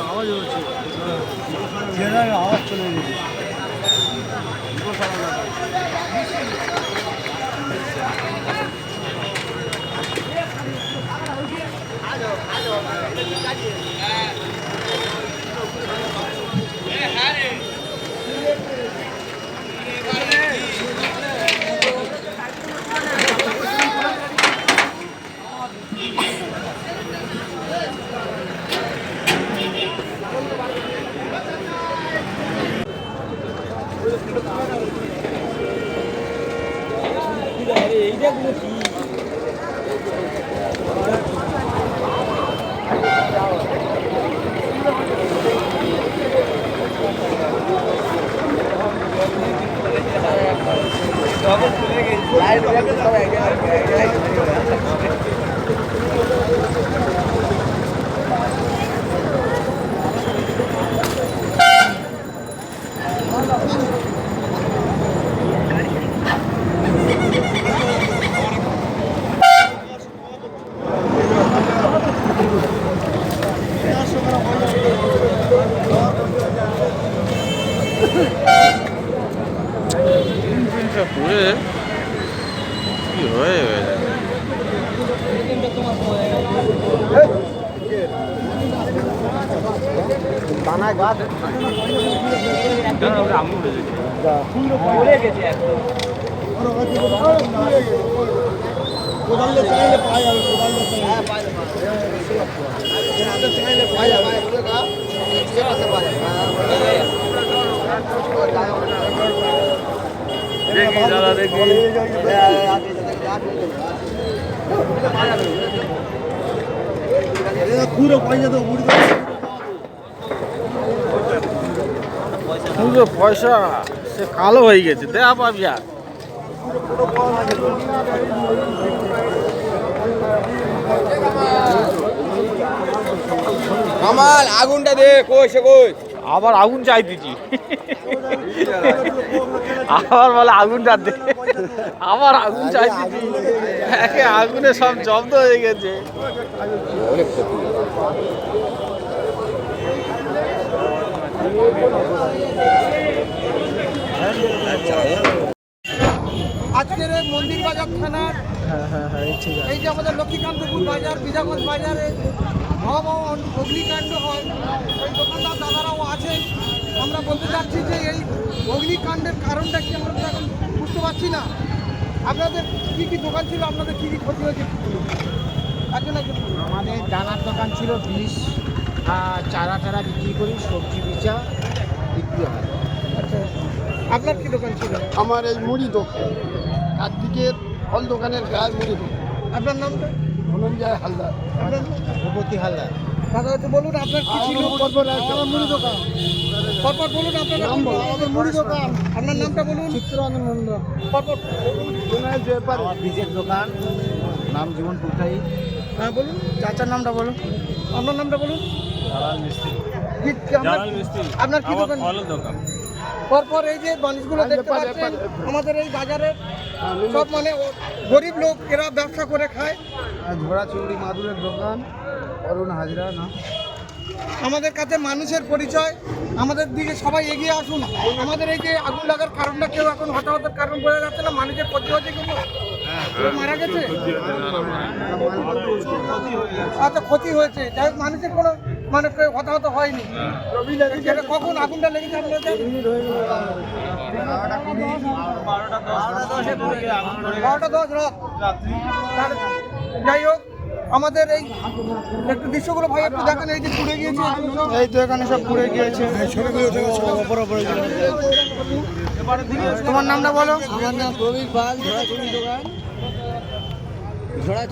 আওয়াজ হচ্ছে, ট্রেনের আওয়াজ চলে গেছে। এইটাগুলো কি পুরে কি হয়ে গেছে দানা গাছ কোদালে চাইলে পাওয়া যাবে, কোদালে চাইলে পাওয়া যাবে। দেখি দাদা দেখি পুরো পয়সা তো পুরো পয়সা সে কালো হয়ে গেছে, দেয়া পাবি আর কামাল আগুনটা দে, কই সে কই? আবার আগুন চাই দিচ্ছি, আবার বলে আগুনটা দে, আবার আগুন চাই দিচ্ছি, একে আগুনে সব জব্দ হয়ে গেছে। আজকের এই মন্দির বাজার থানার এই যে আমাদের লক্ষ্মীকান্তপুর বাজার, বিজাগঞ্জ বাজারে ভয়াবহ অগ্নিকাণ্ড হয়, এই দোকানদার দাদারাও আছেন। আমরা বলতে চাচ্ছি যে এই অগ্নিকাণ্ডের কারণটা কি আমরা তো এখন বুঝতে পারছি না। আপনাদের কী কী দোকান ছিল, আপনাদের কী কী ক্ষতি হয়েছে? আমাদের দানার দোকান ছিল, বিষ চারা টারা বিক্রি করি, সবজি বিচা বিক্রি হয়। আচ্ছা, আপনার কী দোকান ছিল? আমার এই মুড়ি দোকান, কার্তিকের ফল দোকানের গায়ে মুড়ি দোকান। আপনার নামটা? ধনঞ্জয় হালদার। আপনার ভূপতি হালদার। দাদা একটু বলুন আপনার কী ছিল? আমার মুড়ি দোকান। পরপর বলুন আপনার নাম। আমাদের মুড়ি দোকান। আপনার নামটা বলুন। চিত্তরঞ্জন মন্ডল। পরপর আমার বীজের দোকান, নাম জীবন পুরকাই। হ্যাঁ বলুন, চাচার নামটা বলুন। আপনার নামটা বলুন। আপনার কি দোকান? পরপর এই যে মানুষগুলো দেখতে পাচ্ছেন আমাদের এই বাজারে সব মানে গরিব লোক, এরা ব্যবসা করে খায়। ঘোড়া চিংড়ি মাদুরের দোকান, অরুণ হাজরা না। আমাদের কাছে মানুষের পরিচয়, আমাদের দিকে সবাই এগিয়ে আসুন। আমাদের এই যে আগুন লাগার কারণটা কেউ এখন হতাহতের কারণ বোঝা যাচ্ছে না। মানুষের ক্ষতি হয়েছে, কিন্তু কেউ মারা গেছে। আচ্ছা, ক্ষতি হয়েছে, যাই হোক মানুষের কোনো মানে কেউ হতাহত হয়নি। যেটা কখন আগুনটা লেগেছে আপনাদের? 12:10 রাত। যাই হোক, আমাদের এই একটু দৃশ্যগুলো ভাই একটু দেখেন, এই যে পুড়ে গিয়েছে, এই তো এখানে সব পুড়ে গিয়েছে। তোমার নামটা বলো। আমার নাম প্রবীর পাল, ঘোড়া চিংড়ি দোকান।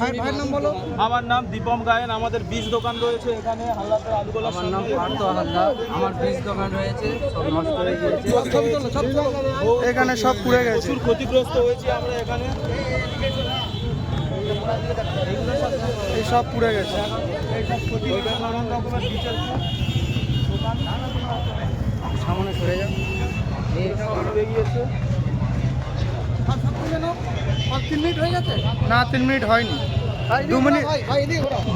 ভাইয়ের নাম বলো। আমার নাম দীপম গায়েন, আমাদের বীজ দোকান রয়েছে এখানে হালদার আলুগোলা। আমার নাম পার্থ হালদার, আমার বীজ দোকান রয়েছে, সব নষ্ট হয়ে গিয়েছে। এখানে সব পুড়ে গেছে। প্রচুর ক্ষতিগ্রস্ত হয়েছে আমরা এখানে। এই সব পুড়ে গেছে। নানান রকমের বিচার সামনে সরে যাও। পুড়ে গিয়েছে। 3 মিনিট হয়ে গেছে? না, 3 মিনিট হয়নি। 2 মিনিট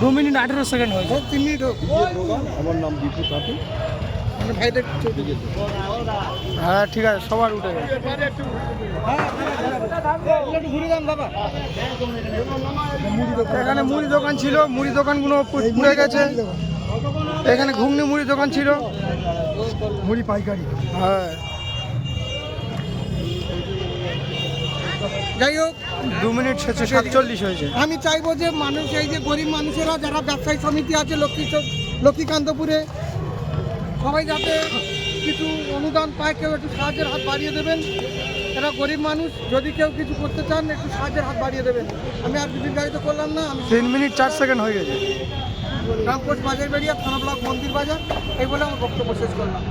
2 মিনিট 18 সেকেন্ড হয়েছে 3 মিনিট হোক। আমার নাম দীপু কাকু। মানে ভাইটা হ্যাঁ ঠিক আছে সবার উঠে গেছে ঘুরে যান দাদা এখানে মুড়ি দোকান ছিল মুড়ি দোকানগুলো পুড়ে গেছে এখানে ঘুগনি মুড়ি দোকান ছিল মুড়ি পাইকারি হ্যাঁ যাই হোক 2 মিনিট 47 হয়েছে আমি চাইবো যে মানুষ এই যে গরিব মানুষেরা যারা ব্যবসায়ী সমিতি আছে লক্ষ্মীকান্তপুরে সবাই যাতে কিছু অনুদান পায় কেউ একটু সাহায্যের হাত বাড়িয়ে দেবেন এরা গরিব মানুষ যদি কেউ কিছু করতে চান একটু সাহায্যের হাত বাড়িয়ে দেবেন আমি আর বিস্তারিত করলাম না আমি 3 মিনিট 4 সেকেন্ড হয়ে গেছে রামকোট বাজার বেরিয়া থানা ব্লক মন্দির বাজার এই বলে আমার বক্তব্য শেষ করলাম